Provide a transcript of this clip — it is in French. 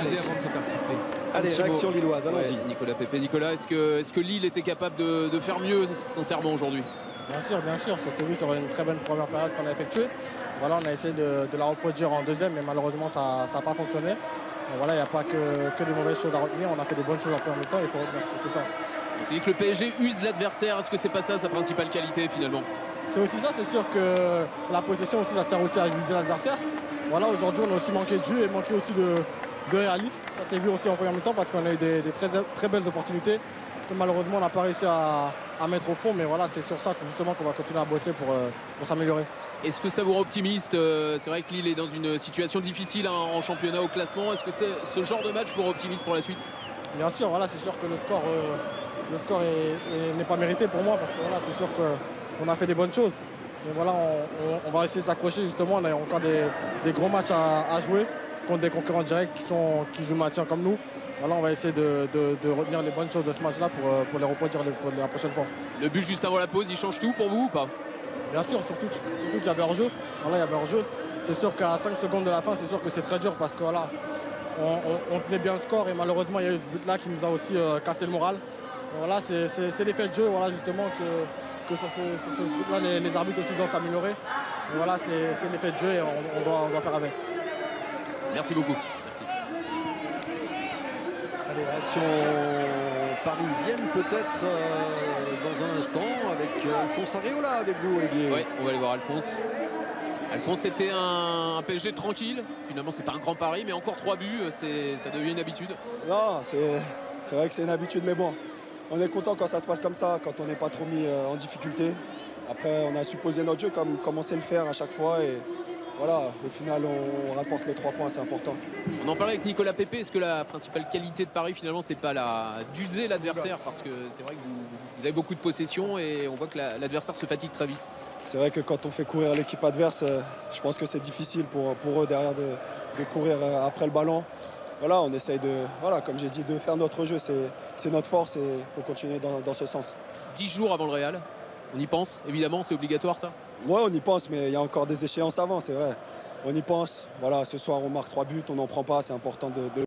siffler. avant de se faire siffler. Allez, réaction lilloise, allons-y. Ouais, Nicolas Pepe. Nicolas, est-ce que Lille était capable de faire mieux, sincèrement, aujourd'hui? Bien sûr, ça s'est vu sur une très bonne première période qu'on a effectuée. Voilà, on a essayé de la reproduire en deuxième, mais malheureusement ça n'a pas fonctionné. Et voilà, il n'y a pas que des mauvaises choses à retenir. On a fait des bonnes choses en première mi-temps, il faut retenir tout ça. On s'est dit que le PSG use l'adversaire. Est-ce que c'est pas ça sa principale qualité finalement? C'est aussi ça, c'est sûr que la possession aussi, ça sert aussi à user l'adversaire. Voilà, aujourd'hui on a aussi manqué de jeu et manqué aussi de réalisme. Ça s'est vu aussi en première mi-temps parce qu'on a eu des très belles opportunités que malheureusement on n'a pas réussi à mettre au fond. Mais voilà, c'est sur ça que justement qu'on va continuer à bosser pour s'améliorer. Est-ce que ça vous rend optimiste? C'est vrai que Lille est dans une situation difficile en championnat, au classement. Est-ce que ce genre de match vous rend optimiste pour la suite? Bien sûr, voilà, c'est sûr que le score n'est pas mérité pour moi parce que voilà, c'est sûr qu'on a fait des bonnes choses. Mais voilà, on va essayer de s'accrocher justement. On a encore des gros matchs à jouer contre des concurrents directs qui jouent le maintien comme nous. Voilà, on va essayer de retenir les bonnes choses de ce match-là pour les reproduire la prochaine fois. Le but juste avant la pause, il change tout pour vous ou pas? Bien sûr, surtout qu'il y avait hors-jeu. Voilà, il y avait hors-jeu. C'est sûr qu'à 5 secondes de la fin, c'est sûr que c'est très dur parce que voilà, on tenait bien le score et malheureusement, il y a eu ce but-là qui nous a aussi cassé le moral. Et voilà, c'est l'effet de jeu, voilà, justement, que sur ce truc-là, les arbitres aussi doivent s'améliorer. Voilà, c'est l'effet de jeu et on doit faire avec. Merci beaucoup. Merci. Allez, réaction parisienne peut-être dans un instant avec Alphonse Areola avec vous, Olivier. Oui, on va aller voir Alphonse. Alphonse, c'était un PSG tranquille. Finalement, c'est pas un grand pari, mais encore 3 buts, ça devient une habitude. Non, c'est vrai que c'est une habitude, mais bon, on est content quand ça se passe comme ça, quand on n'est pas trop mis en difficulté. Après, on a supposé notre jeu comme on sait le faire à chaque fois. Et voilà, au final, on rapporte les 3 points, c'est important. On en parlait avec Nicolas Pepe. Est-ce que la principale qualité de Paris, finalement, c'est pas d'user l'adversaire? Parce que c'est vrai que vous avez beaucoup de possession et on voit que l'adversaire se fatigue très vite. C'est vrai que quand on fait courir l'équipe adverse, je pense que c'est difficile pour eux derrière de courir après le ballon. Voilà, on essaye voilà, comme j'ai dit, de faire notre jeu, c'est notre force et il faut continuer dans ce sens. 10 jours avant le Real, on y pense, évidemment, c'est obligatoire ça? Ouais, on y pense, mais il y a encore des échéances avant, c'est vrai. On y pense. Voilà, ce soir, on marque 3 buts, on n'en prend pas, c'est important de